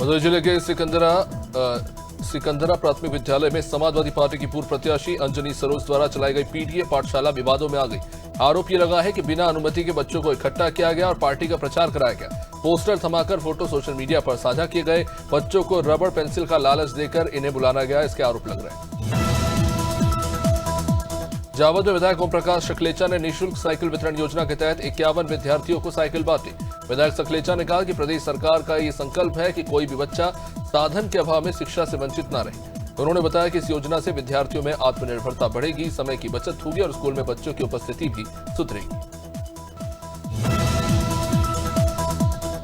मदुरई जिले के सिकंदरा प्राथमिक विद्यालय में समाजवादी पार्टी की पूर्व प्रत्याशी अंजनी सरोज द्वारा चलाई गई पीटीए पाठशाला विवादों में आ गई। आरोप ये लगा है कि बिना अनुमति के बच्चों को इकट्ठा किया गया और पार्टी का प्रचार कराया गया। पोस्टर थमाकर फोटो सोशल मीडिया पर साझा किए गए। बच्चों को रबड़ पेंसिल का लालच देकर इन्हें बुलाना गया, इसके आरोप लग रहे हैं। जावद में विधायक ओम प्रकाश सकलेचा ने निःशुल्क साइकिल वितरण योजना के तहत 51 विद्यार्थियों को साइकिल बांटी। विधायक सकलेचा ने कहा कि प्रदेश सरकार का ये संकल्प है कि कोई भी बच्चा साधन के अभाव में शिक्षा से वंचित न रहे। उन्होंने बताया कि इस योजना से विद्यार्थियों में आत्मनिर्भरता बढ़ेगी, समय की बचत होगी और स्कूल में बच्चों की उपस्थिति भी सुधरेगी।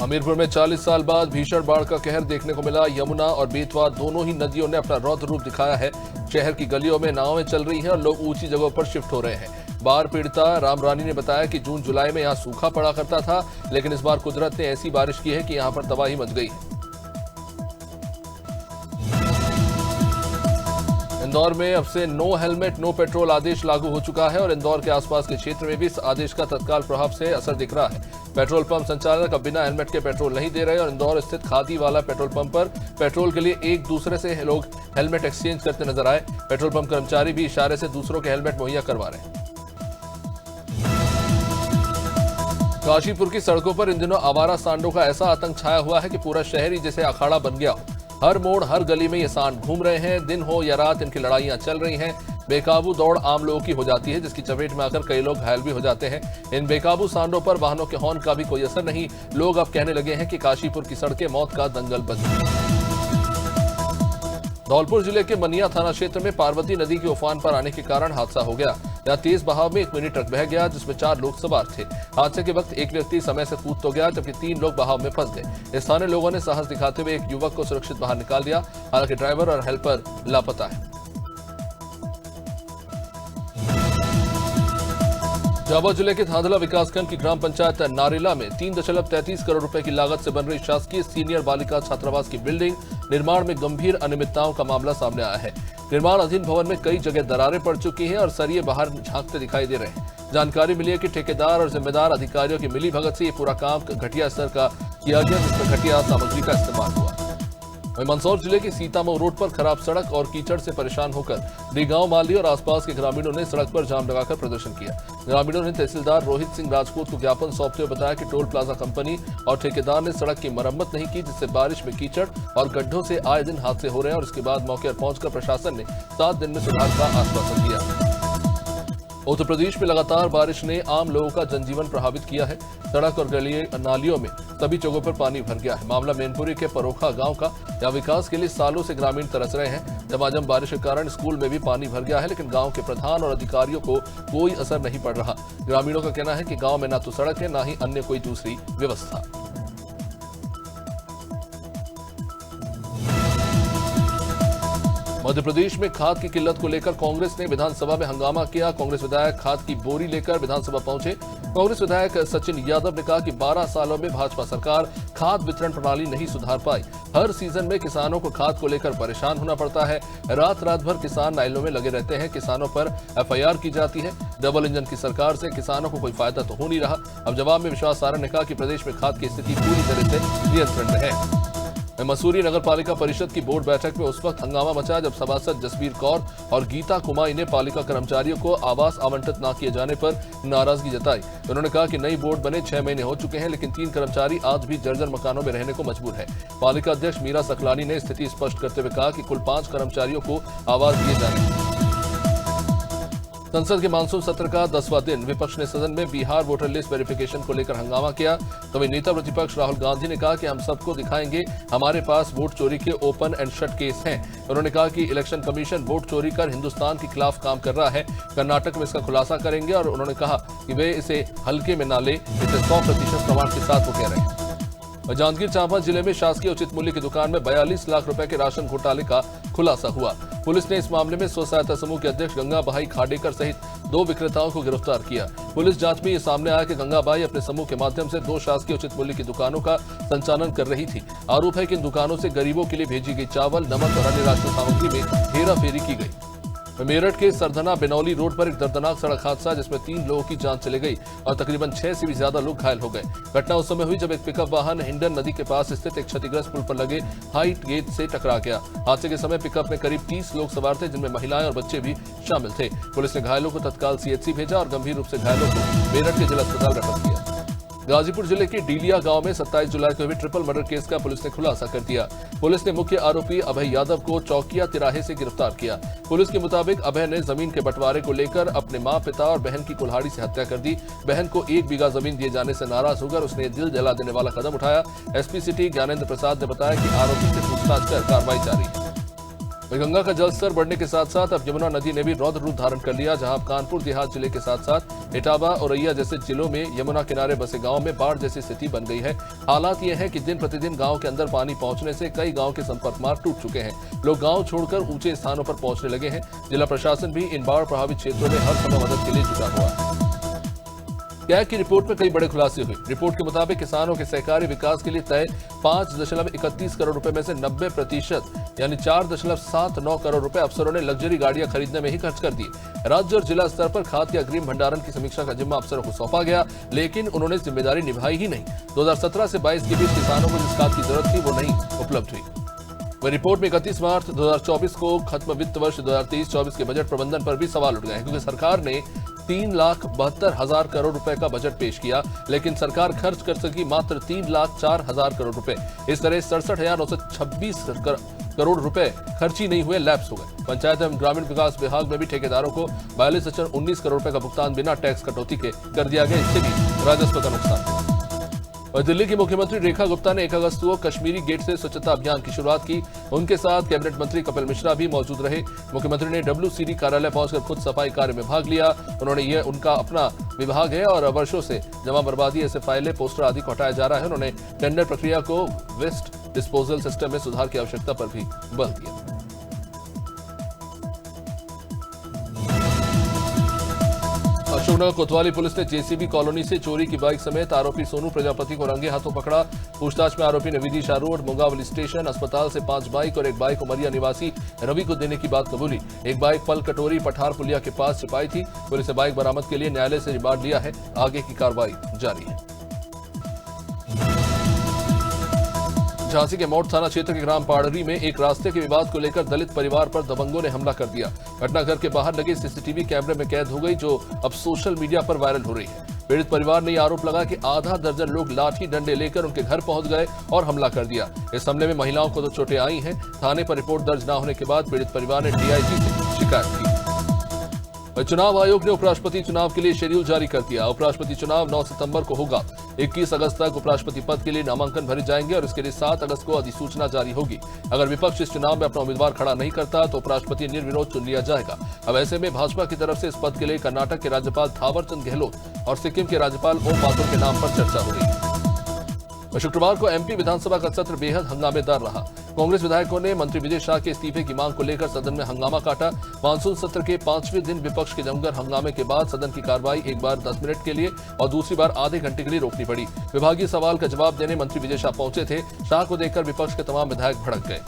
हमीरपुर में 40 साल बाद भीषण बाढ़ का कहर देखने को मिला। यमुना और बेतवा दोनों ही नदियों ने अपना रौद्र रूप दिखाया है। शहर की गलियों में नावें चल रही हैं और लोग ऊंची जगहों पर शिफ्ट हो रहे हैं। बाढ़ पीड़िता राम रानी ने बताया कि जून जुलाई में यहां सूखा पड़ा करता था, लेकिन इस बार कुदरत ने ऐसी बारिश की है कि यहां पर तबाही मच गई है। इंदौर में अब से नो हेलमेट नो पेट्रोल आदेश लागू हो चुका है और इंदौर के आसपास के क्षेत्र में भी इस आदेश का तत्काल प्रभाव से असर दिख रहा है। पेट्रोल पंप संचालक अब बिना हेलमेट के पेट्रोल नहीं दे रहे और इंदौर स्थित खादी वाला पेट्रोल पंप पर पेट्रोल के लिए एक दूसरे से लोग हेलमेट एक्सचेंज करते नजर आए। पेट्रोल पंप कर्मचारी भी इशारे से दूसरों के हेलमेट मुहैया करवा रहे हैं। काशीपुर की सड़कों पर इन दिनों आवारा सांडों का ऐसा आतंक छाया हुआ है कि पूरा शहर ही जैसे अखाड़ा बन गया हो। हर मोड़ हर गली में ये सांड घूम रहे हैं। दिन हो या रात इनकी लड़ाइयां चल रही हैं। बेकाबू दौड़ आम लोगों की हो जाती है, जिसकी चपेट में आकर कई लोग घायल भी हो जाते हैं। इन बेकाबू सांडों पर वाहनों के हॉर्न का भी कोई असर नहीं। लोग अब कहने लगे हैं कि काशीपुर की सड़कें मौत का दंगल बन गई। धौलपुर जिले के मनिया थाना क्षेत्र में पार्वती नदी के उफान पर आने के कारण हादसा हो गया। यहाँ तेज बहाव में एक मिनी ट्रक बह गया, जिसमें 4 लोग सवार थे। हादसे के वक्त एक व्यक्ति समय से कूद तो गया, जबकि 3 लोग बहाव में फंस गए। स्थानीय लोगों ने साहस दिखाते हुए एक युवक को सुरक्षित बाहर निकाल दिया। हालांकि ड्राइवर और हेल्पर लापता है। झाबुआ जिले के धांधला विकासखंड की ग्राम पंचायत नारेला में 3.33 करोड़ रुपए की लागत से बन रही शासकीय सीनियर बालिका छात्रावास की बिल्डिंग निर्माण में गंभीर अनियमितताओं का मामला सामने आया है। निर्माणाधीन भवन में कई जगह दरारें पड़ चुकी हैं और सरिये बाहर झांकते दिखाई दे रहे हैं। जानकारी मिली है कि ठेकेदार और जिम्मेदार अधिकारियों की मिलीभगत से ये पूरा काम घटिया स्तर का किया गया, जिसमें घटिया सामग्री का इस्तेमाल हुआ। वहीं मंदसौर जिले की सीतामऊ रोड पर खराब सड़क और कीचड़ से परेशान होकर देगांव माली और आसपास के ग्रामीणों ने सड़क पर जाम लगाकर प्रदर्शन किया। ग्रामीणों ने तहसीलदार रोहित सिंह राजपूत को ज्ञापन सौंपते हुए बताया कि टोल प्लाजा कंपनी और ठेकेदार ने सड़क की मरम्मत नहीं की, जिससे बारिश में कीचड़ और गड्ढों से आए दिन हादसे हो रहे हैं। और इसके बाद मौके पर पहुंचकर प्रशासन ने 7 दिन में सुधार का आश्वासन दिया। उत्तर प्रदेश में लगातार बारिश ने आम लोगों का जनजीवन प्रभावित किया है। सड़क और गलियों नालियों में सभी जगहों पर पानी भर गया है। मामला मैनपुरी के परोखा गांव का, जहां विकास के लिए सालों से ग्रामीण तरस रहे हैं। झमाझम बारिश के कारण स्कूल में भी पानी भर गया है, लेकिन गांव के प्रधान और अधिकारियों को कोई असर नहीं पड़ रहा। ग्रामीणों का कहना है कि गांव में न तो सड़क है, न ही अन्य कोई दूसरी व्यवस्था। मध्य प्रदेश में खाद की किल्लत को लेकर कांग्रेस ने विधानसभा में हंगामा किया। कांग्रेस विधायक खाद की बोरी लेकर विधानसभा पहुंचे। कांग्रेस विधायक सचिन यादव ने कहा कि 12 सालों में भाजपा सरकार खाद वितरण प्रणाली नहीं सुधार पाई। हर सीजन में किसानों को खाद को लेकर परेशान होना पड़ता है। रात रात भर किसान लाइनों में लगे रहते हैं। किसानों पर FIR की जाती है। डबल इंजन की सरकार से किसानों को कोई फायदा तो हो नहीं रहा। अब जवाब में विश्वास सारण ने कहा कि प्रदेश में खाद की स्थिति पूरी तरह से नियंत्रण में है। मसूरी नगर पालिका परिषद की बोर्ड बैठक में उस वक्त हंगामा मचा जब सभासद जसबीर कौर और गीता कुमाई ने पालिका कर्मचारियों को आवास आवंटित न किए जाने पर नाराजगी जताई। उन्होंने कहा कि नई बोर्ड बने 6 महीने हो चुके हैं, लेकिन 3 कर्मचारी आज भी जर्जर मकानों में रहने को मजबूर है। पालिका अध्यक्ष मीरा सकलानी ने स्थिति स्पष्ट करते हुए कहा कि कुल 5 कर्मचारियों को आवास दिए जाने। संसद के मानसून सत्र का 10वां दिन विपक्ष ने सदन में बिहार वोटर लिस्ट वेरिफिकेशन को लेकर हंगामा किया। तो वहीं नेता प्रतिपक्ष राहुल गांधी ने कहा कि हम सबको दिखाएंगे, हमारे पास वोट चोरी के ओपन एंड शट केस हैं। उन्होंने कहा कि इलेक्शन कमीशन वोट चोरी कर हिंदुस्तान के खिलाफ काम कर रहा है। कर्नाटक में इसका खुलासा करेंगे और उन्होंने कहा कि वे इसे हल्के में न ले, इसे 100% प्रमाण के साथ वो कह रहे हैं। जांजगीर चांपा जिले में शासकीय उचित मूल्य की दुकान में 42 लाख रुपए के राशन घोटाले का खुलासा हुआ। पुलिस ने इस मामले में स्व सहायता समूह के अध्यक्ष गंगाबाई खाडेकर सहित 2 विक्रेताओं को गिरफ्तार किया। पुलिस जांच में ये सामने आया कि गंगाबाई अपने समूह के माध्यम से 2 शासकीय उचित मूल्य की दुकानों का संचालन कर रही थी। आरोप है कि इन दुकानों से गरीबों के लिए भेजी गई चावल, नमक और अन्य राशन सामग्री में हेराफेरी की गई। मेरठ के सरधना बिनौली रोड पर एक दर्दनाक सड़क हादसा जिसमें 3 लोगों की जान चली गई और तकरीबन 6 से भी ज्यादा लोग घायल हो गए। घटना उस समय हुई जब एक पिकअप वाहन हिंडन नदी के पास स्थित एक क्षतिग्रस्त पुल पर लगे हाइट गेट से टकरा गया। हादसे के समय पिकअप में करीब 30 लोग सवार थे, जिनमें महिलाएं और बच्चे भी शामिल थे। पुलिस ने घायलों को तत्काल सीएचसी भेजा और गंभीर रूप से घायलों को मेरठ के जिला अस्पताल रेफर किया। गाजीपुर जिले के डीलिया गांव में 27 जुलाई को हुए ट्रिपल मर्डर केस का पुलिस ने खुलासा कर दिया। पुलिस ने मुख्य आरोपी अभय यादव को चौकिया तिराहे से गिरफ्तार किया। पुलिस के मुताबिक अभय ने जमीन के बंटवारे को लेकर अपने मां, पिता और बहन की कुल्हाड़ी से हत्या कर दी। बहन को 1 बीघा जमीन दिए जाने से नाराज होकर उसने दिल जला देने वाला कदम उठाया। एसपी सिटी ज्ञानेंद्र प्रसाद ने बताया कि आरोपी से पूछताछ कर कार्रवाई जारी है। गंगा का जलस्तर बढ़ने के साथ साथ अब यमुना नदी ने भी रौद्र रूप धारण कर लिया, जहां कानपुर देहात जिले के साथ साथ इटावा, औरैया जैसे जिलों में यमुना किनारे बसे गांव में बाढ़ जैसी स्थिति बन गई है। हालात ये है कि दिन प्रतिदिन गांव के अंदर पानी पहुंचने से कई गांव के संपर्क मार्ग टूट चुके हैं। लोग गांव छोड़कर ऊंचे स्थानों पर पहुंचने लगे हैं। जिला प्रशासन भी इन बाढ़ प्रभावित क्षेत्रों में हर समय मदद के लिए जुटा हुआ है। कैग की रिपोर्ट में कई बड़े खुलासे हुए। रिपोर्ट के मुताबिक किसानों के सहकारी विकास के लिए तय 5.31 करोड़ रुपए में से 90% यानी 4.79 करोड़ रुपए अफसरों ने लग्जरी गाड़ियां खरीदने में ही खर्च कर दिए। राज्य और जिला स्तर पर खाद के अग्रिम भंडारण की समीक्षा का जिम्मा अफसरों को सौंपा गया, लेकिन उन्होंने जिम्मेदारी निभाई ही नहीं। 2017 से 22 के बीच किसानों को जिस खाद की जरूरत थी वो नहीं उपलब्ध हुई। वह रिपोर्ट में 31 मार्च 2024 को खत्म वित्त वर्ष 2023-24 के बजट प्रबंधन पर भी सवाल उठ गए हैं, क्योंकि सरकार ने 3,72,000 करोड़ रुपए का बजट पेश किया, लेकिन सरकार खर्च कर सकी मात्र 3,04,000 करोड़ रुपए। इस तरह 67,926 करोड़ रुपए खर्च ही नहीं हुए, लैप्स हो गए। पंचायत एवं ग्रामीण विकास विभाग में भी ठेकेदारों को 42,19 करोड़ रुपए का भुगतान बिना टैक्स कटौती के कर दिया गया। इससे भी राजस्व का नुकसान। और दिल्ली की मुख्यमंत्री रेखा गुप्ता ने 1 अगस्त को कश्मीरी गेट से स्वच्छता अभियान की शुरुआत की। उनके साथ कैबिनेट मंत्री कपिल मिश्रा भी मौजूद रहे। मुख्यमंत्री ने WCD कार्यालय पहुंचकर खुद सफाई कार्य में भाग लिया। उन्होंने ये उनका अपना विभाग है और वर्षों से जमा बर्बादी, ऐसे फाइलें, पोस्टर आदि को हटाया जा रहा है। उन्होंने टेंडर प्रक्रिया को वेस्ट डिस्पोजल सिस्टम में सुधार की आवश्यकता पर भी बल दिया। अशोकनगर कोतवाली पुलिस ने JCB कॉलोनी से चोरी की बाइक समेत आरोपी सोनू प्रजापति को रंगे हाथों पकड़ा। पूछताछ में आरोपी ने विदिशा रोड, मुंगावली स्टेशन, अस्पताल से 5 बाइक और एक बाइक उमरिया निवासी रवि को देने की बात कबूली। एक बाइक पल कटोरी पठार पुलिया के पास छिपाई थी। पुलिस ने बाइक बरामद के लिए न्यायालय से रिमांड लिया है। आगे की कार्रवाई जारी है। झांसी के मौट थाना क्षेत्र के ग्राम पाड़री में एक रास्ते के विवाद को लेकर दलित परिवार पर दबंगों ने हमला कर दिया। घटना घर के बाहर लगे CCTV कैमरे में कैद हो गई, जो अब सोशल मीडिया पर वायरल हो रही है। पीड़ित परिवार ने आरोप लगा कि आधा दर्जन लोग लाठी डंडे लेकर उनके घर पहुंच गए और हमला कर दिया। इस हमले में महिलाओं को तो चोटें आई हैं। थाने पर रिपोर्ट दर्ज न होने के बाद पीड़ित परिवार ने DIG से शिकायत की। चुनाव आयोग ने उपराष्ट्रपति चुनाव के लिए शेड्यूल जारी कर दिया। उपराष्ट्रपति चुनाव 9 सितंबर को होगा। 21 अगस्त तक उपराष्ट्रपति पद के लिए नामांकन भरे जाएंगे और इसके लिए 7 अगस्त को अधिसूचना जारी होगी। अगर विपक्ष इस चुनाव में अपना उम्मीदवार खड़ा नहीं करता तो उपराष्ट्रपति निर्विरोध चुन लिया जाएगा। अब ऐसे में भाजपा की तरफ से इस पद के लिए कर्नाटक के राज्यपाल थावरचंद गहलोत और सिक्किम के राज्यपाल ओम माथुर के नाम पर चर्चा हो रही है। शुक्रवार को MP विधानसभा का सत्र बेहद हंगामेदार रहा। कांग्रेस विधायकों ने मंत्री विजय शाह के इस्तीफे की मांग को लेकर सदन में हंगामा काटा। मानसून सत्र के 5वें दिन विपक्ष के जमकर हंगामे के बाद सदन की कार्रवाई एक बार 10 मिनट के लिए और दूसरी बार आधे घंटे के लिए रोकनी पड़ी। विभागीय सवाल का जवाब देने मंत्री विजय शाह पहुंचे थे। शाह को देखकर विपक्ष के तमाम विधायक भड़क गए।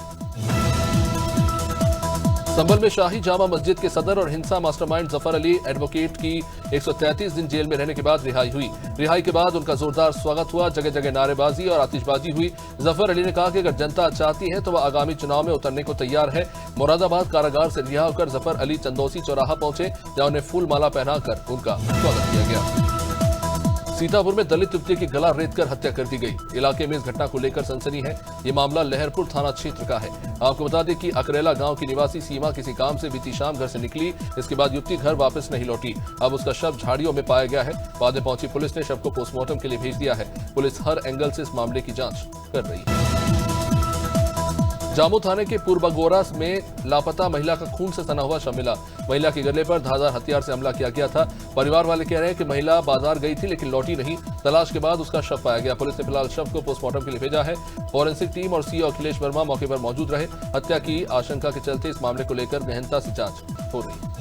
संभल में शाही जामा मस्जिद के सदर और हिंसा मास्टरमाइंड जफर अली एडवोकेट की 133 दिन जेल में रहने के बाद रिहाई हुई। रिहाई के बाद उनका जोरदार स्वागत हुआ। जगह जगह नारेबाजी और आतिशबाजी हुई। जफर अली ने कहा कि अगर जनता चाहती है तो वह आगामी चुनाव में उतरने को तैयार है। मुरादाबाद कारागार से रिहा होकर जफर अली चंदौसी चौराहा पहुंचे, जहां उन्हें फूल माला पहनाकर उनका स्वागत किया गया। सीतापुर में दलित युवती की गला रेतकर हत्या कर दी गई। इलाके में इस घटना को लेकर सनसनी है। ये मामला लहरपुर थाना क्षेत्र का है। आपको बता दें कि अकरेला गांव की निवासी सीमा किसी काम से बीती शाम घर से निकली। इसके बाद युवती घर वापस नहीं लौटी। अब उसका शव झाड़ियों में पाया गया है। बाद में पहुंची पुलिस ने शव को पोस्टमार्टम के लिए भेज दिया है। पुलिस हर एंगल से इस मामले की जांच कर रही है। जामू थाने के पूर्वागोरा में लापता महिला का खून से सना हुआ शव मिला। महिला के गले पर धारदार हथियार से हमला किया गया था। परिवार वाले कह रहे हैं कि महिला बाजार गई थी लेकिन लौटी नहीं। तलाश के बाद उसका शव पाया गया। पुलिस ने फिलहाल शव को पोस्टमार्टम के लिए भेजा है। फॉरेंसिक टीम और CEO अखिलेश वर्मा मौके पर मौजूद रहे। हत्या की आशंका के चलते इस मामले को लेकर गहनता से जांच हो रही है।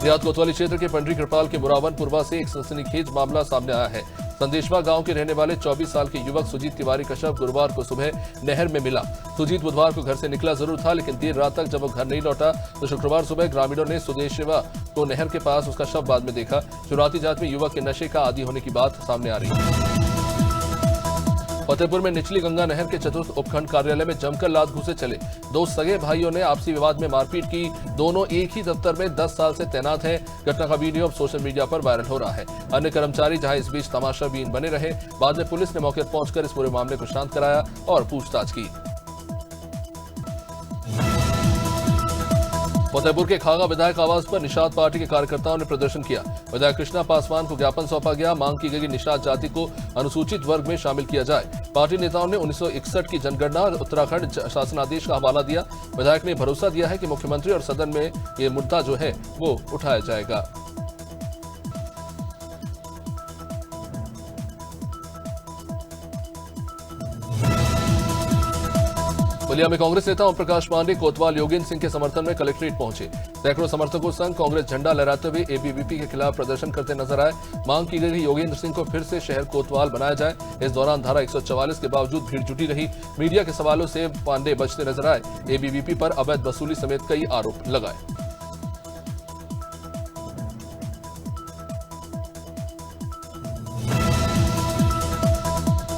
देहात कोतवाली क्षेत्र के पंडरी कृपाल के मुरावन पुरवा से एक सनसनीखेज मामला सामने आया है। संदेशवा गांव के रहने वाले 24 साल के युवक सुजीत तिवारी का शव गुरुवार को सुबह नहर में मिला। सुजीत बुधवार को घर से निकला जरूर था, लेकिन देर रात तक जब वो घर नहीं लौटा तो शुक्रवार सुबह ग्रामीणों ने सुदेशवा को नहर के पास उसका शव बाद में देखा। शुरुआती जांच में युवक के नशे का आदी होने की बात सामने आ रही है। फतेहपुर में निचली गंगा नहर के चतुर्थ उपखंड कार्यालय में जमकर लात घूसे चले। दो सगे भाइयों ने आपसी विवाद में मारपीट की। दोनों एक ही दफ्तर में 10 साल से तैनात हैं। घटना का वीडियो अब सोशल मीडिया पर वायरल हो रहा है। अन्य कर्मचारी जहां इस बीच तमाशाबीन बने रहे, बाद में पुलिस ने मौके पर पहुंचकर इस पूरे मामले को शांत कराया और पूछताछ की। फतेहपुर के खागा विधायक आवास पर निषाद पार्टी के कार्यकर्ताओं ने प्रदर्शन किया। विधायक कृष्णा पासवान को ज्ञापन सौंपा गया। मांग की गई निषाद जाति को अनुसूचित वर्ग में शामिल किया जाए। पार्टी नेताओं ने 1961 की जनगणना और उत्तराखंड शासनादेश का हवाला दिया। विधायक ने भरोसा दिया है कि मुख्यमंत्री और सदन में ये मुद्दा जो है वो उठाया जाएगा। बलिया में कांग्रेस नेता ओम प्रकाश पांडे कोतवाल योगेंद्र सिंह के समर्थन में कलेक्ट्रेट पहुंचे। सैकड़ों समर्थकों संग कांग्रेस झंडा लहराते हुए एबीवीपी के खिलाफ प्रदर्शन करते नजर आए। मांग की गई योगेंद्र सिंह को फिर से शहर कोतवाल बनाया जाए। इस दौरान धारा 144 के बावजूद भीड़ जुटी रही। मीडिया के सवालों से पांडे बचते नजर आए। एबीवीपी पर अवैध वसूली समेत कई आरोप लगाए।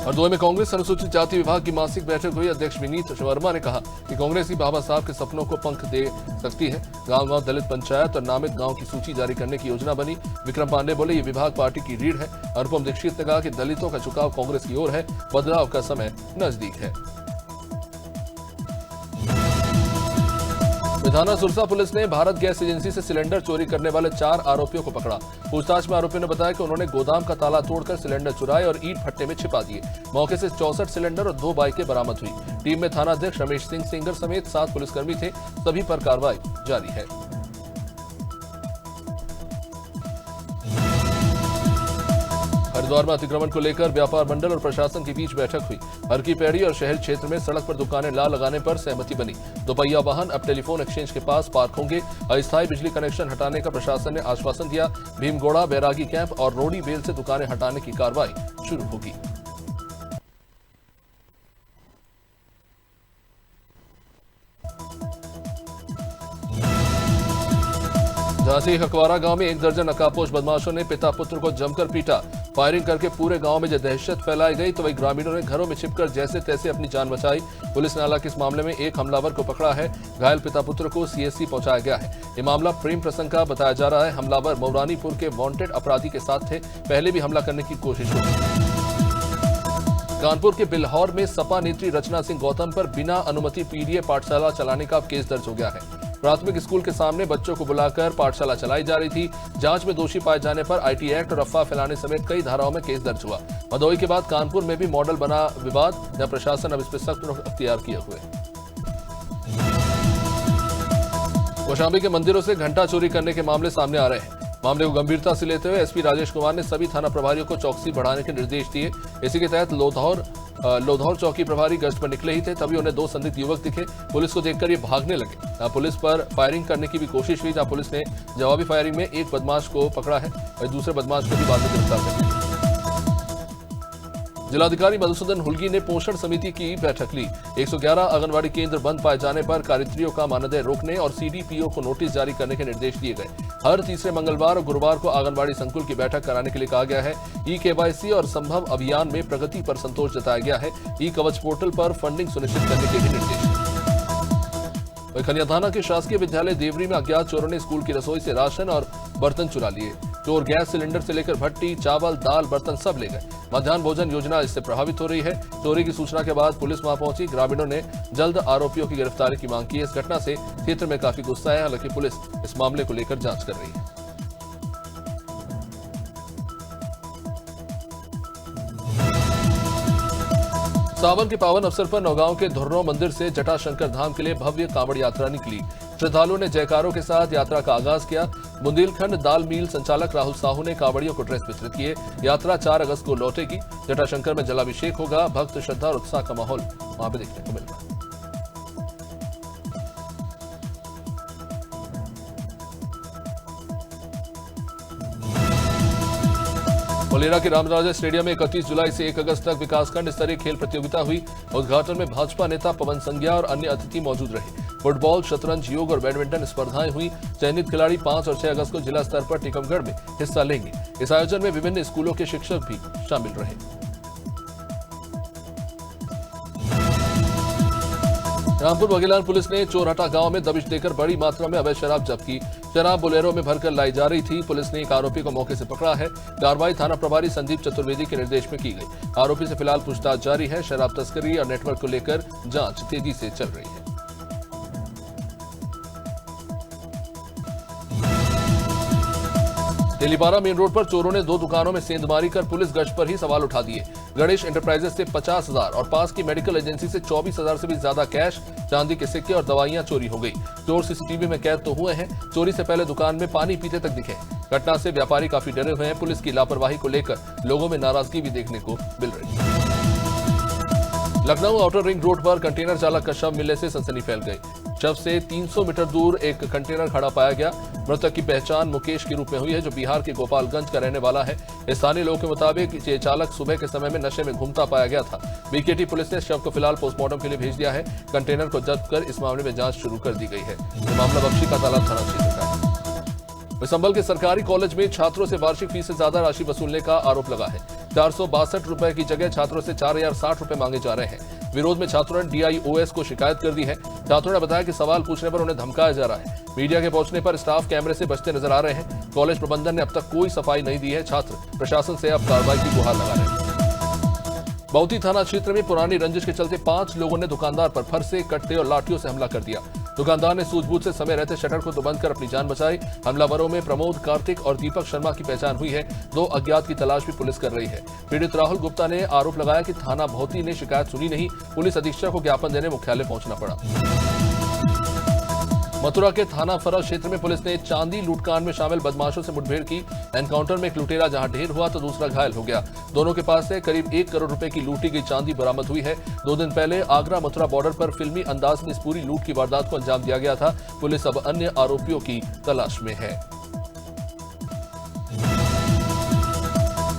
हरदोई में कांग्रेस अनुसूचित जाति विभाग की मासिक बैठक हुई। अध्यक्ष विनीत वर्मा ने कहा कि कांग्रेस ही बाबा साहब के सपनों को पंख दे सकती है। गांव-गांव दलित पंचायत और नामित गांव की सूची जारी करने की योजना बनी। विक्रम पांडे बोले, ये विभाग पार्टी की रीढ़ है। अनुपम दीक्षित ने कहा कि दलितों का झुकाव कांग्रेस की ओर है। बदलाव का समय नजदीक है। विधाना सुरसा पुलिस ने भारत गैस एजेंसी से सिलेंडर चोरी करने वाले 4 आरोपियों को पकड़ा। पूछताछ में आरोपियों ने बताया कि उन्होंने गोदाम का ताला तोड़कर सिलेंडर चुराए और ईंट भट्टे में छिपा दिए। मौके से 64 सिलेंडर और 2 बाइकें बरामद हुई। टीम में थाना अध्यक्ष रमेश सिंह सेंगर समेत 7 पुलिसकर्मी थे। सभी पर कार्रवाई जारी है। हरिद्वार में अतिक्रमण को लेकर व्यापार मंडल और प्रशासन के बीच बैठक हुई। हरकी पैड़ी और शहर क्षेत्र में सड़क पर दुकानें ला लगाने पर सहमति बनी। दोपहिया वाहन अब टेलीफोन एक्सचेंज के पास पार्क होंगे। अस्थायी बिजली कनेक्शन हटाने का प्रशासन ने आश्वासन दिया। भीमगोड़ा, बैरागी कैंप और रोडी बेल से दुकानें हटाने की कार्रवाई शुरू होगी। झांसी हकवारा गांव में 1 दर्जन नकाबपोश बदमाशों ने पिता पुत्र को जमकर पीटा। फायरिंग करके पूरे गांव में जब दहशत फैलाई गई तो वही ग्रामीणों ने घरों में छिपकर जैसे तैसे अपनी जान बचाई। पुलिस ने हालांकि इस मामले में एक हमलावर को पकड़ा है। घायल पिता पुत्र को सीएससी पहुंचाया गया है। ये मामला प्रेम प्रसंग का बताया जा रहा है। हमलावर मौरानीपुर के वांटेड अपराधी के साथ थे। पहले भी हमला करने की कोशिश हुई। कानपुर के बिल्हौर में सपा नेत्री रचना सिंह गौतम पर बिना अनुमति पीडीए पाठशाला चलाने का केस दर्ज हो गया है। प्राथमिक स्कूल के सामने बच्चों को बुलाकर पाठशाला चलाई जा रही थी। जांच में दोषी पाए जाने पर आईटी एक्ट और अफवाह फैलाने समेत कई धाराओं में केस दर्ज हुआ। भदोही के बाद कानपुर में भी मॉडल बना विवाद, जहां प्रशासन अब इस पर सख्त रुख अख्तियार किए हुए। कौशाम्बी के मंदिरों से घंटा चोरी करने के मामले सामने आ रहे हैं। मामले को गंभीरता से लेते हुए एसपी राजेश कुमार ने सभी थाना प्रभारियों को चौकसी बढ़ाने के निर्देश दिए। इसी के तहत लोधौर चौकी प्रभारी गश्त पर निकले ही थे, तभी उन्हें 2 संदिग्ध युवक दिखे। पुलिस को देखकर ये भागने लगे। जहां पुलिस पर फायरिंग करने की भी कोशिश हुई, जहां पुलिस ने जवाबी फायरिंग में एक बदमाश को पकड़ा है और दूसरे बदमाश को भी बाद में गिरफ्तार कर लिया। जिलाधिकारी मधुसूदन हुल्गी ने पोषण समिति की बैठक ली। 111 आंगनबाड़ी केंद्र बंद पाए जाने पर कार्यत्रियों का मानदेय रोकने और सीडीपीओ को नोटिस जारी करने के निर्देश दिए गए। हर तीसरे मंगलवार और गुरुवार को आंगनबाड़ी संकुल की बैठक कराने के लिए कहा गया है। ई-केवाईसी और संभव अभियान में प्रगति पर संतोष जताया गया है। ई-कवच पोर्टल पर फंडिंग सुनिश्चित करने के भी निर्देश। खनिया थाना के शासकीय विद्यालय देवरी में अज्ञात चोरों ने स्कूल की रसोई से राशन और बर्तन चुरा लिए। चोर गैस सिलेंडर से लेकर भट्टी, चावल, दाल, बर्तन सब ले गए। मध्याह्न भोजन योजना इससे प्रभावित हो रही है। चोरी की सूचना के बाद पुलिस वहां पहुंची। ग्रामीणों ने जल्द आरोपियों की गिरफ्तारी की मांग की है। इस घटना से क्षेत्र में काफी गुस्सा है। हालांकि पुलिस इस मामले को लेकर जांच कर रही है। सावन के पावन अवसर पर नौगांव के धुर्रो मंदिर से जटाशंकर धाम के लिए भव्य कांवड़ यात्रा निकली। श्रद्धालुओं ने जयकारों के साथ यात्रा का आगाज किया। बुंदेलखंड दाल मिल संचालक राहुल साहू ने कांवड़ियों को ड्रेस वितरित किए। यात्रा 4 अगस्त को लौटेगी। जटाशंकर में जलाभिषेक होगा। भक्त श्रद्धा और उत्साह का माहौल वहां पर देखने को मिल रहा है। फुलेरा के रामराजा स्टेडियम में 31 जुलाई से 1 अगस्त तक विकासखंड स्तरीय खेल प्रतियोगिता हुई। उद्घाटन में भाजपा नेता पवन संज्ञा और अन्य अतिथि मौजूद रहे। फुटबॉल, शतरंज, योग और बैडमिंटन स्पर्धाएं हुई। चयनित खिलाड़ी 5 और 6 अगस्त को जिला स्तर पर टीकमगढ़ में हिस्सा लेंगे। इस आयोजन में विभिन्न स्कूलों के शिक्षक भी शामिल रहे। रामपुर बघेलान पुलिस ने चोरहटा गांव में दबिश देकर बड़ी मात्रा में अवैध शराब जब्त की। शराब बोलेरो में भरकर लाई जा रही थी। पुलिस ने एक आरोपी को मौके से पकड़ा है। कार्रवाई थाना प्रभारी संदीप चतुर्वेदी के निर्देश में की गई। आरोपी से फिलहाल पूछताछ जारी है। शराब तस्करी और नेटवर्क को लेकर जांच तेजी से चल रही है। तेलीपारा मेन रोड पर चोरों ने 2 दुकानों में सेंधमारी कर पुलिस गश्त पर ही सवाल उठा दिए। गणेश एंटरप्राइजेस से 50,000 और पास की मेडिकल एजेंसी से 24,000 से भी ज्यादा कैश, चांदी के सिक्के और दवाइयां चोरी हो गई। चोर सीसीटीवी में कैद तो हुए हैं। चोरी से पहले दुकान में पानी पीते तक दिखे। घटना से व्यापारी काफी डरे हुए हैं। पुलिस की लापरवाही को लेकर लोगों में नाराजगी भी देखने को मिल रही है। लखनऊ आउटर रिंग रोड पर कंटेनर चालक का शव मिलने से सनसनी फैल गई। शव से 300 मीटर दूर एक कंटेनर खड़ा पाया गया। मृतक की पहचान मुकेश के रूप में हुई है, जो बिहार के गोपालगंज का रहने वाला है। स्थानीय लोगों के मुताबिक ये चालक सुबह के समय में नशे में घूमता पाया गया था। बीकेटी पुलिस ने शव को फिलहाल पोस्टमार्टम के लिए भेज दिया है। कंटेनर को जब्त कर इस मामले में जांच शुरू कर दी गई है। ये मामला बख्शी का तालाब थाना क्षेत्र का है। संभल के सरकारी कॉलेज में छात्रों से वार्षिक फीस से ज्यादा राशि वसूलने का आरोप लगा है। 462 रुपए की जगह छात्रों से 4,060 रुपए मांगे जा रहे हैं। विरोध में छात्रों ने DIOS को शिकायत कर दी है। छात्रों ने बताया कि सवाल पूछने पर उन्हें धमकाया जा रहा है। मीडिया के पहुंचने पर स्टाफ कैमरे से बचते नजर आ रहे हैं। कॉलेज प्रबंधन ने अब तक कोई सफाई नहीं दी है। छात्र प्रशासन से अब कार्रवाई की गुहार लगा रहे हैं। बौती थाना क्षेत्र में पुरानी रंजिश के चलते 5 लोगों ने दुकानदार पर फरसे, कट्टे और लाठियों से हमला कर दिया। दुकानदार ने सूझबूझ से समय रहते शटर को तो बंद कर अपनी जान बचाई। हमलावरों में प्रमोद, कार्तिक और दीपक शर्मा की पहचान हुई है। 2 अज्ञात की तलाश भी पुलिस कर रही है। पीड़ित राहुल गुप्ता ने आरोप लगाया कि थाना भौती ने शिकायत सुनी नहीं। पुलिस अधीक्षक को ज्ञापन देने मुख्यालय पहुंचना पड़ा। मथुरा के थाना फरज क्षेत्र में पुलिस ने चांदी लूटकांड में शामिल बदमाशों से मुठभेड़ की। एनकाउंटर में एक लुटेरा जहां ढेर हुआ तो दूसरा घायल हो गया। दोनों के पास से करीब 1 करोड़ रुपए की लूटी गई चांदी बरामद हुई है। 2 दिन पहले आगरा मथुरा बॉर्डर पर फिल्मी अंदाज में इस पूरी लूट की वारदात को अंजाम दिया गया था। पुलिस अब अन्य आरोपियों की तलाश में है।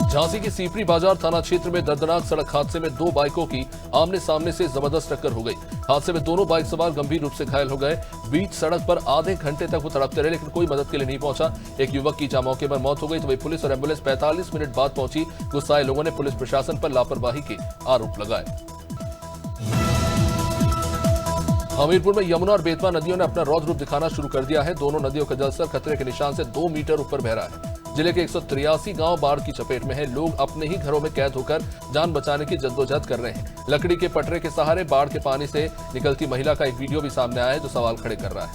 झांसी की सीपरी बाजार थाना क्षेत्र में दर्दनाक सड़क हादसे में 2 बाइकों की आमने सामने से जबरदस्त टक्कर हो गई। हादसे में दोनों बाइक सवार गंभीर रूप से घायल हो गए। बीच सड़क पर आधे घंटे तक वो तड़पते रहे, लेकिन कोई मदद के लिए नहीं पहुंचा। एक युवक की जहां मौके पर मौत हो गई तो वही पुलिस और एम्बुलेंस 45 मिनट बाद पहुंची। गुस्साए लोगों ने पुलिस प्रशासन पर लापरवाही के आरोप लगाए। हमीरपुर में यमुना और बेतवा नदियों ने अपना रौद्र रूप दिखाना शुरू कर दिया है। दोनों नदियों का जलस्तर खतरे के निशान से 2 मीटर ऊपर बह रहा है। जिले के 183 गांव बाढ़ की चपेट में है। लोग अपने ही घरों में कैद होकर जान बचाने की जद्दोजहद कर रहे हैं। लकड़ी के पटरे के सहारे बाढ़ के पानी से निकलती महिला का एक वीडियो भी सामने आया है, जो सवाल खड़े कर रहा है।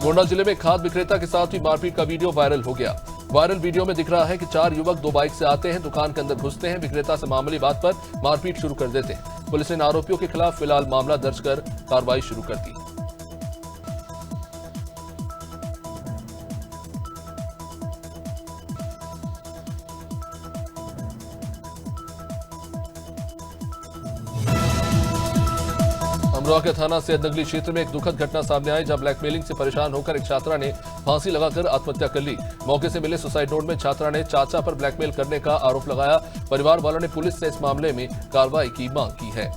गोंडा जिले में खाद विक्रेता के साथ हुई मारपीट का वीडियो वायरल हो गया। वायरल वीडियो में दिख रहा है कि 4 युवक 2 बाइक से आते हैं, दुकान के अंदर घुसते हैं, विक्रेता से मामूली बात पर मारपीट शुरू कर देते हैं। पुलिस ने आरोपियों के खिलाफ फिलहाल मामला दर्ज कर कार्रवाई शुरू कर दी। अमरोहा के थाना सैयदनगली क्षेत्र में एक दुखद घटना सामने आई, जहां ब्लैकमेलिंग से परेशान होकर एक छात्रा ने फांसी लगाकर आत्महत्या कर ली। मौके से मिले सुसाइड नोट में छात्रा ने चाचा पर ब्लैकमेल करने का आरोप लगाया। परिवार वालों ने पुलिस से इस मामले में कार्रवाई की मांग की है।